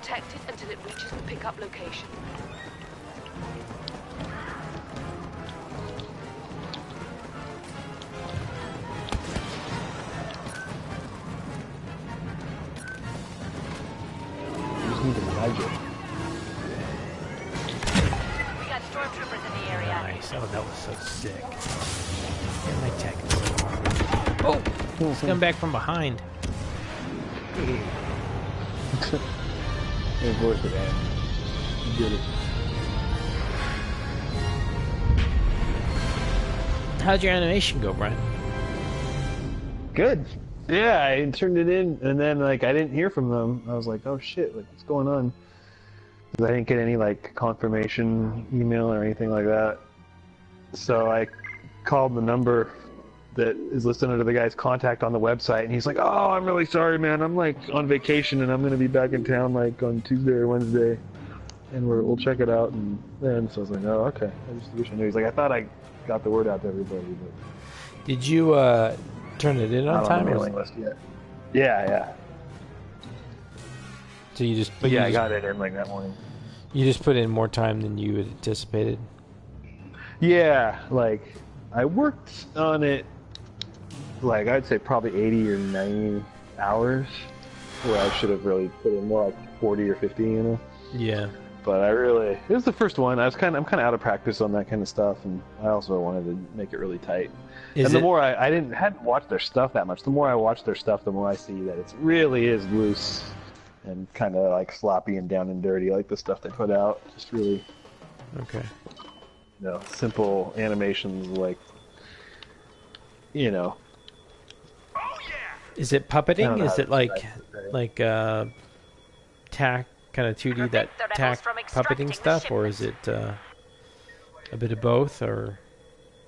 protect it until it reaches the pickup location. You just need to nudge it. We got stormtroopers in the area. Nice. Oh, that was so sick. Get my tech. Oh! He's coming back from behind. It was worth it, man. You did it. How'd your animation go, Brian? Good. Yeah, I turned it in, and then like I didn't hear from them. I was like, oh shit, like what's going on? Because I didn't get any like confirmation email or anything like that. So I called the number that is listed under the guy's contact on the website, and he's like, oh, I'm really sorry, man. I'm like on vacation, and I'm gonna be back in town like on Tuesday or Wednesday, and we'll check it out. And then so I was like, oh, okay. I just wish I knew. He's like, I thought I got the word out to everybody, but Did you turn it in on not time? on the mailing list yet. Yeah. So you just But yeah, I got it in like that morning. You just put in more time than you had anticipated. Yeah, like I worked on it like I'd say probably 80 or 90 hours, where I should have really put in more like 40 or 50, you know. Yeah. But it was the first one. I'm kind of out of practice on that kind of stuff, and I also wanted to make it really tight. And the more I hadn't watched their stuff that much. The more I watch their stuff, the more I see that it really is loose and kind of like sloppy and down and dirty, like the stuff they put out. Just really, okay. You know, simple animations, like, you know. Is it puppeting? Is it like tack kind of 2D that tack puppeting stuff, or is it a bit of both, or?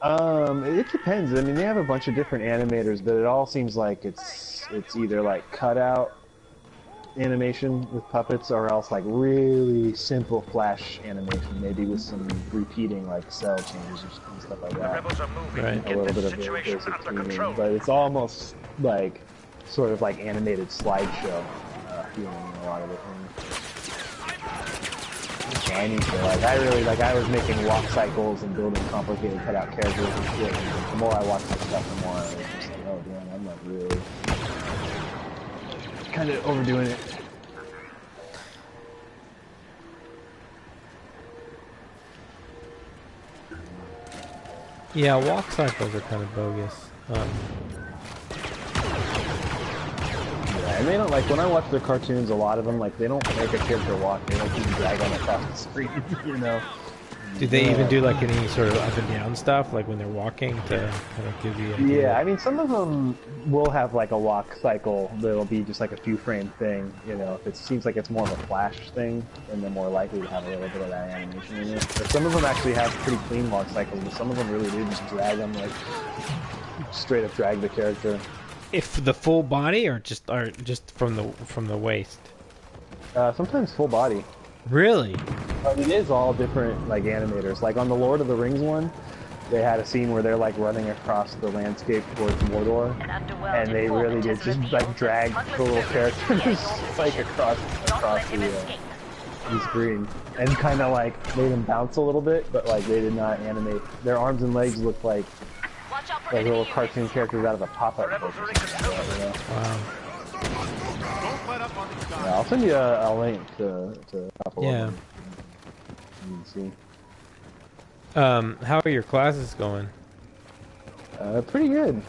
It depends. I mean, they have a bunch of different animators, but it all seems like it's either like cutout animation with puppets, or else like really simple flash animation, maybe with some repeating like cell changes or stuff like that. Right. A little bit of basic tuning, but it's almost like sort of like animated slideshow feeling in a lot of the things. So I need to I was making walk cycles and building complicated cutout characters and shit. And the more I watch this stuff, the more I was just like, oh damn, I'm like really kind of overdoing it. Yeah, walk cycles are kind of bogus. Yeah, and they don't, like, when I watch their cartoons, a lot of them, like, they don't make a character walk, they like even drag them across the screen, you know? Do they even do, like, any sort of up and down stuff, like when they're walking, to kind of give you a... Yeah, I mean, some of them will have, like, a walk cycle that'll be just, like, a few frame thing, you know? If it seems like it's more of a flash thing, then they're more likely to have a little bit of that animation in it. But some of them actually have pretty clean walk cycles, but some of them really do just drag them, like, straight up drag the character. If the full body, or just from the waist? Sometimes full body. Really? But it is all different, like, animators. Like, on the Lord of the Rings one, they had a scene where they're, like, running across the landscape towards Mordor, and they really did just, like, drag the little characters, like, across the screen, and kind of, like, made them bounce a little bit, but, like, they did not animate. Their arms and legs looked like little cartoon characters out of a pop-up book. Wow. Yeah, I'll send you a link to a couple of them. You can see. How are your classes going? Pretty good.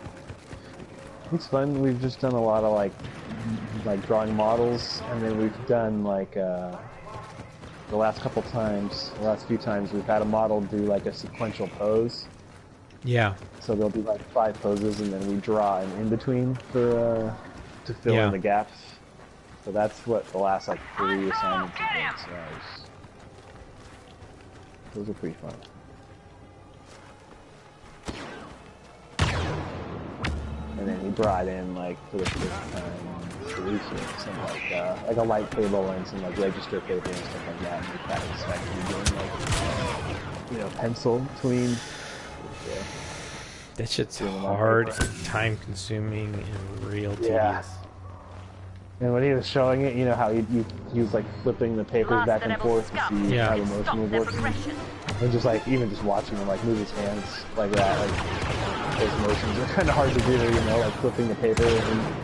It's fun. We've just done a lot of like drawing models, and then we've done like the last few times we've had a model do like a sequential pose. Yeah. So there'll be like 5 poses, and then we draw an in-between for to fill in the gaps. So that's what the last like 3 assignments have been. So those are pretty fun. And then he brought in like for the first time some like a light table and some like register paper and stuff like that. And we kind of expected doing like pencil tween. Yeah. That shit's hard and time consuming and real tedious. And when he was showing it, you know how he was like flipping the papers back and forth to see how the motion was working. And just like, even just watching him like move his hands like that, like those motions are kind of hard to do, you know, like flipping the paper and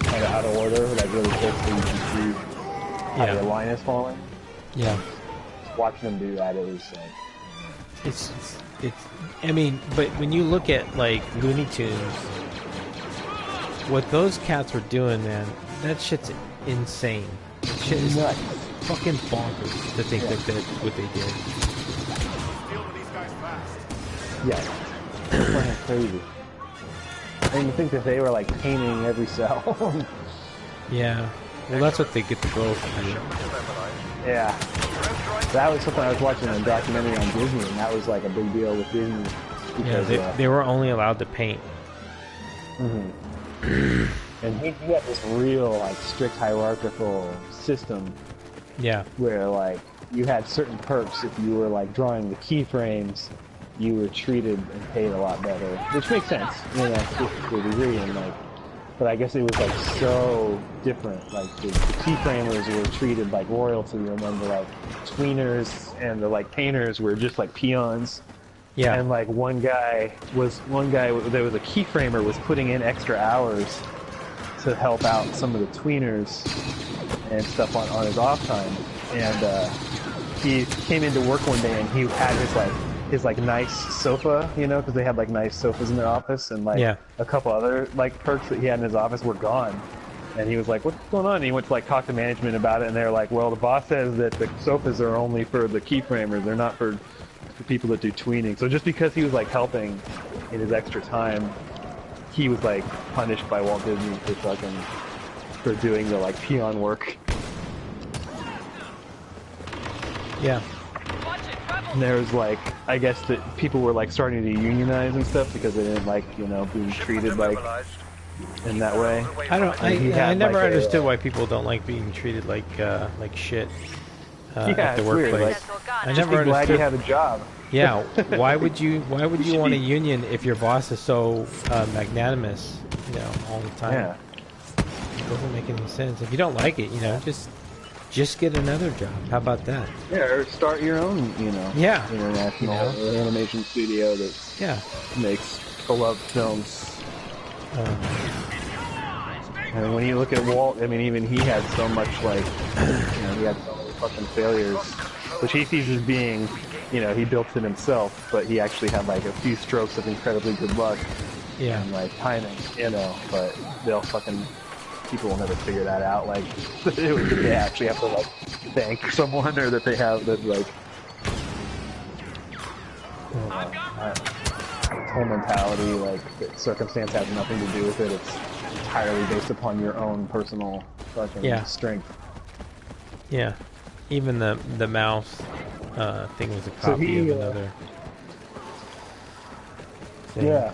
kind of out of order, like really quick so you can see how your line is falling. Yeah. Watching him do that, it was like... It's I mean, but when you look at like Looney Tunes, what those cats were doing, man, that shit's insane. That shit is fucking bonkers to think that what they did. Yeah, it's fucking crazy. And to think that they were like painting every cell. Yeah, well, that's what they get the growth from. Yeah, that was something I was watching a documentary on Disney, and that was like a big deal with Disney. Because, they were only allowed to paint. Mm-hmm. And he had this real like strict hierarchical system. Yeah. Where like you had certain perks if you were like drawing the keyframes, you were treated and paid a lot better, which makes sense, you know, to a degree. And like, but I guess it was like so different. Like the keyframers were treated like royalty, and then the like tweeners and the like painters were just like peons. Yeah. And like one guy there was a keyframer was putting in extra hours to help out some of the tweeners and stuff on his off time. And he came into work one day and he had his nice sofa, you know, because they had like nice sofas in their office, and like a couple other like perks that he had in his office were gone. And he was like, "What's going on?" And he went to like talk to management about it, and they're like, "Well, the boss says that the sofas are only for the keyframers; they're not for the people that do tweening." So just because he was like helping in his extra time, he was like punished by Walt Disney for doing the like peon work. Yeah. And there was like, I guess that people were like starting to unionize and stuff because they didn't like, you know, being treated like in that way. I never understood why people don't like being treated like shit at the workplace. Weird. Like, I never understood. Glad you have a job. Yeah, why would you want a union if your boss is so magnanimous, you know, all the time? Yeah. It doesn't make any sense. If you don't like it, you know, just get another job. How about that? Yeah, or start your own, you know, international animation studio that makes beloved films. And when you look at Walt, I mean, even he had so much like, you know, he had so many fucking failures, which he sees as being, you know, he built it himself, but he actually had like a few strokes of incredibly good luck and like timing, you know, but people will never figure that out, like, that they actually have to like thank someone, or that they have that like, whole mentality, like, that circumstance has nothing to do with it. It's entirely based upon your own personal fucking strength. Yeah, even the mouse thing was a copy of another thing. Yeah.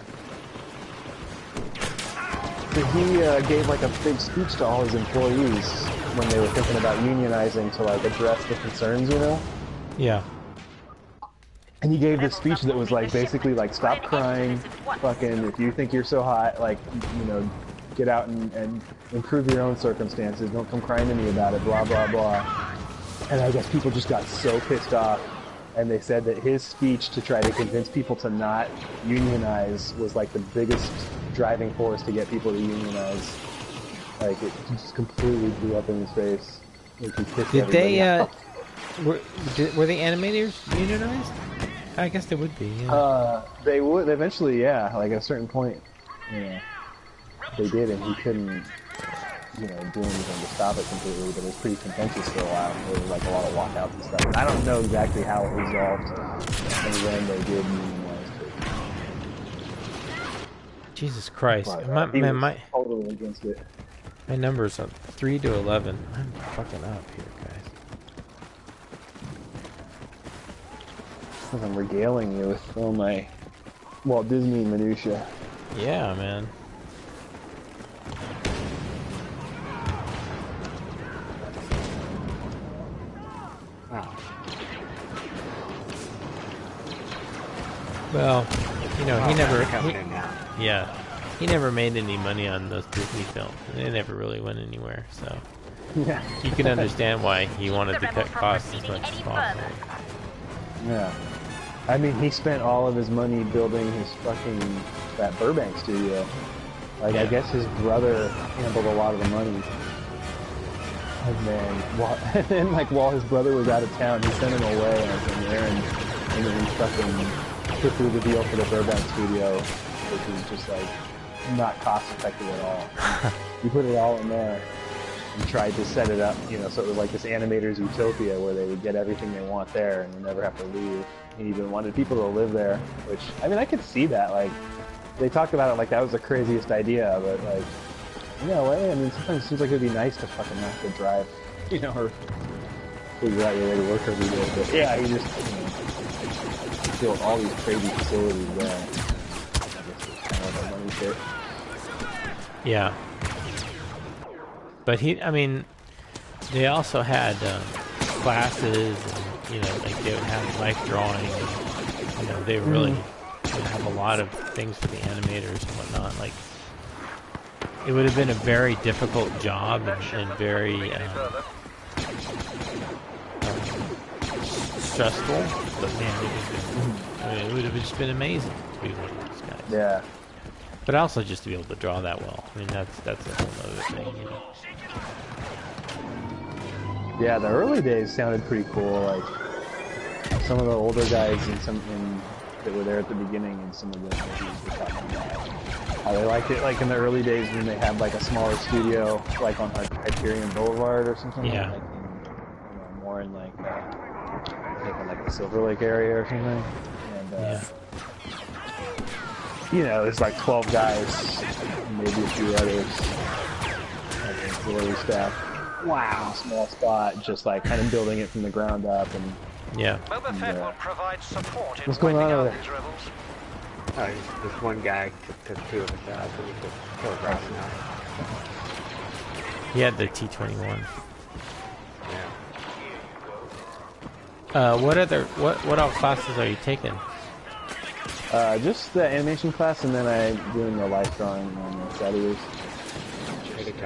So he gave like a big speech to all his employees when they were thinking about unionizing to like address the concerns, you know? Yeah. And he gave this speech that was like basically like, stop crying, fucking, if you think you're so hot, like, you know, get out and improve your own circumstances, don't come crying to me about it, blah blah blah. And I guess people just got so pissed off, and they said that his speech to try to convince people to not unionize was like the biggest driving force to get people to unionize. Like, it just completely blew up in his face. Did they were the animators unionized? I guess they would be. Yeah. They would eventually, yeah. Like at a certain point, they did, and he couldn't, you know, do anything to stop it completely. But it was pretty contentious for a while. There was like a lot of walkouts and stuff. And I don't know exactly how it resolved and when they did unionize. Jesus Christ, But, my totally against it. My number's up 3 to 11. I'm fucking up here, guys. I'm regaling you with all my Walt Disney minutia. Yeah, man. Wow. Well, you know, he never. Yeah. he never made any money on those Disney films. They never really went anywhere, so Yeah. you can understand why he wanted to cut costs as much as possible. Yeah. I mean, he spent all of his money building his that Burbank studio. Like, I guess his brother handled a lot of the money. And then, while his brother was out of town, he sent him away on some errand, and then he fucking put through the deal for the Burbank studio, which is just, like, not cost-effective at all. He put it all in there and tried to set it up, so it was like this animator's utopia where they would get everything they want there and would never have to leave. He even wanted people to live there, which, I mean, I could see that. Like, they talked about it like that was the craziest idea, but, like, in a way, I mean, sometimes it seems like it would be nice to fucking not have to drive, or figure out your way to work every day. But, yeah, he just, built all these crazy facilities there. I guess it's kind of like a money pit. Yeah. But they also had classes, and, like they would have life drawing, and, they really would have a lot of things for the animators and whatnot. Like, it would have been a very difficult job and very stressful, but man, it would have just been amazing to be one of those guys. Yeah. But also just to be able to draw that well. I mean, that's a whole other thing, Yeah, the early days sounded pretty cool. Like, some of the older guys that were there at the beginning and some of the movies were talking about how they liked it, like in the early days when they had like a smaller studio, like on Hyperion Boulevard or something. Yeah. Like more in like the Silver Lake area or something. And it's like 12 guys, maybe a few others, like auxiliary staff. Wow, small spot, just like kind of building it from the ground up, and Boba Fett will provide support in what's going on over wiping out there? these rebels. This one guy took 2 of his out, so we could kill across now. He had the T-21. Yeah. What all classes are you taking? Just the animation class, and then I'm doing the life drawing on Saturdays.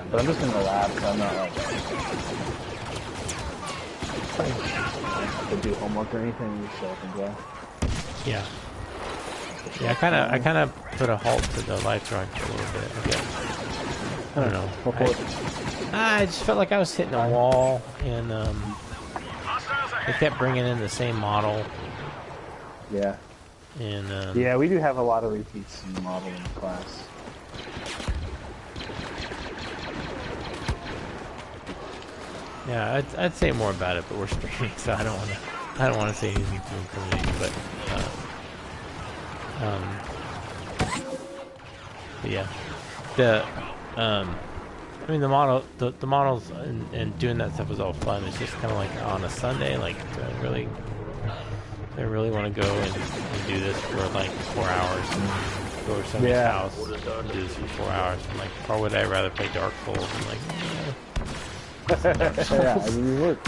But I'm just in the lab, so I'm not like I have to do homework or anything. Just show up and draw. Yeah. Yeah, I kind of put a halt to the life drawing for a little bit. I guess. I don't know. I just felt like I was hitting a wall, and they kept bringing in the same model. Yeah. And yeah, we do have a lot of repeats in the modeling class. yeah, I'd say more about it, but we're streaming, so I don't want to say anything too incriminating. But yeah, the models and doing that stuff was all fun. It's just kind of like on a Sunday, like I really want to go and do this for like 4 hours and go to somebody's house and do this for 4 hours. I'm like, or would I rather play Dark Souls? I'm like, yeah, I mean, you work,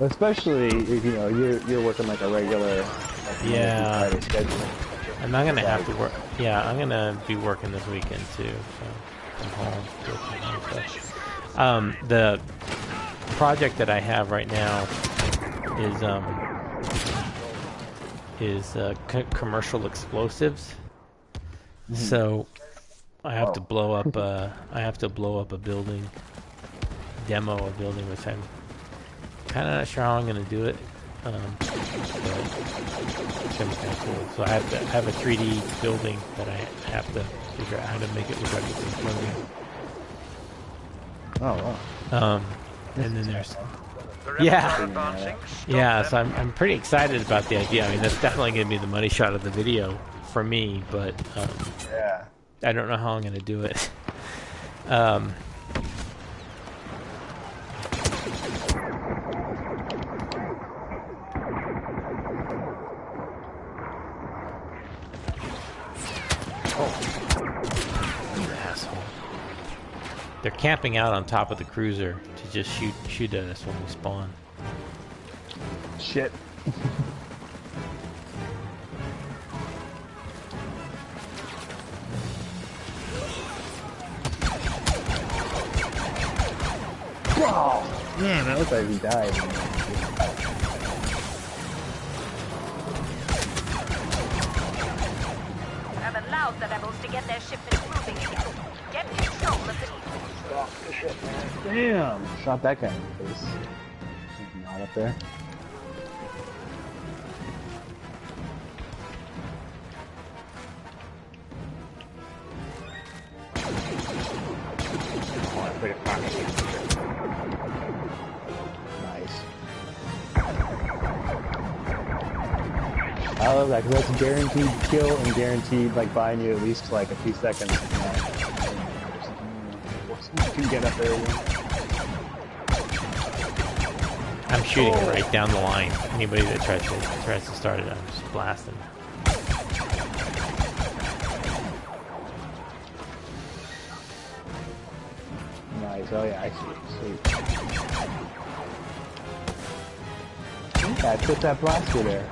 especially if you're working like a regular Friday schedule. I'm not gonna have to work. Yeah, I'm gonna be working this weekend too. So I'm home. The project that I have right now is commercial explosives. Mm-hmm. So I have to blow up. I have to blow up a building, demo a building, which I'm kind of not sure how I'm going to do it. But it's going to be kind of cool. So I have a 3D building that I have to figure out how to make it look like it's exploding. Oh wow. And then there's. Yeah, so I'm pretty excited about the idea. I mean, that's definitely going to be the money shot of the video for me, but I don't know how I'm going to do it. Asshole. They're camping out on top of the cruiser to just shoot at us when we spawn. Shit. Oh, man, that looks like he died. I've allowed the rebels to get their shipment moving again. Get control of the... Oh, shit, man. Damn! Shot that guy in the face. Not up there. Put it back. Nice. I love that because that's a guaranteed kill and guaranteed like buying you at least like a few seconds. You can get up there again. I'm shooting it right down the line. Anybody that tries to start it, I'm just blasting. Nice. Oh yeah, I see. Sweet. Yeah, I put that blaster there.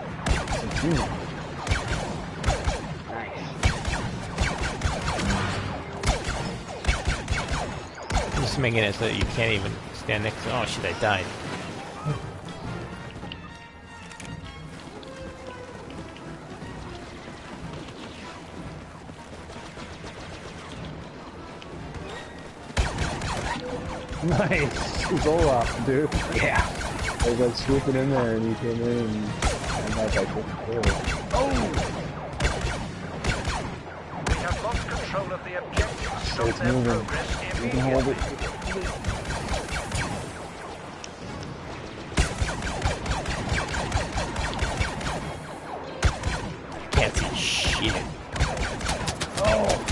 Just making it so that you can't even stand next to... Oh shit, I died. Nice. It's Olaf, dude. Yeah. I was like swooping in there and he came in and I was like, oh. We have lost control of the objective. Stop It's their moving. progress You can hold immediately. it. Can't see shit. Oh.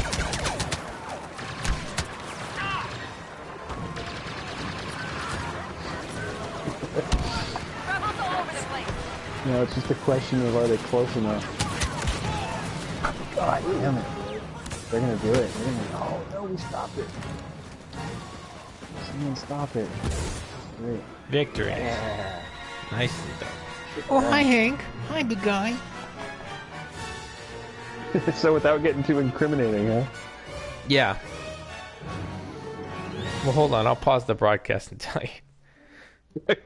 Rebels all over the place. No, it's just a question of are they close enough. God damn it. They're gonna do it. Oh no, we stopped it. Someone stop it. Great. Victory. Yeah. Nicely done. Oh, hi, Hank. Hi, big guy. So without getting too incriminating, huh? Yeah. Well, hold on. I'll pause the broadcast and tell you.